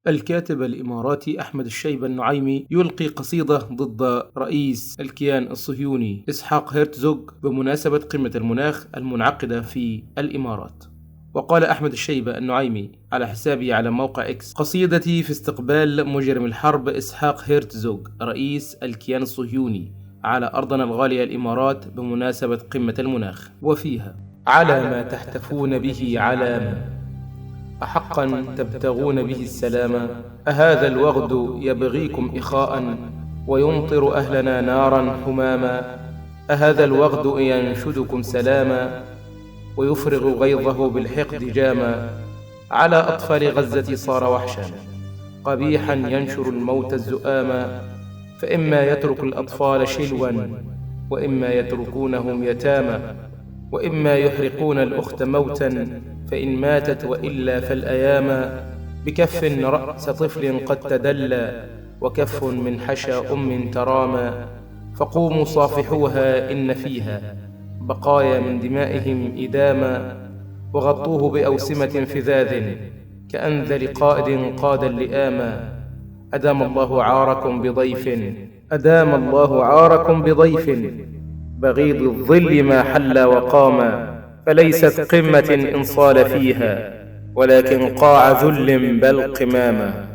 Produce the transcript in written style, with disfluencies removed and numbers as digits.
الكاتب الإماراتي أحمد الشيبة النعيمي يلقي قصيدة ضد رئيس الكيان الصهيوني إسحاق هيرتزوغ بمناسبة قمة المناخ المنعقدة في الإمارات. وقال أحمد الشيبة النعيمي على حسابه على موقع إكس: قصيدتي في استقبال مجرم الحرب إسحاق هيرتزوغ رئيس الكيان الصهيوني على أرضنا الغالية الإمارات بمناسبة قمة المناخ، وفيها: على ما تحتفون به علامة، أحقا تبتغون به السلام؟ أهذا الوغد يبغيكم إخاء ويمطر أهلنا نارا حماما؟ أهذا الوغد ينشدكم سلاما ويفرغ غيظه بالحقد جاما؟ على أطفال غزة صار وحشا قبيحا ينشر الموت الزؤاما، فإما يترك الأطفال شلوا وإما يتركونهم يتاما، وإما يحرقون الأخت موتا فإن ماتت وإلا فالأيام بكف رأس طفل قد تدلى وكف من حشا أم ترامى، فقوموا صافحوها إن فيها بقايا من دمائهم إداما، وغطوه بأوسمة فذاذ كأنذل قائد قاد اللئاما. أدام الله عاركم بضيف بغيض الظل ما حل وقاما، فليست قمة إن صال فيها ولكن قاع ذل بل قماما.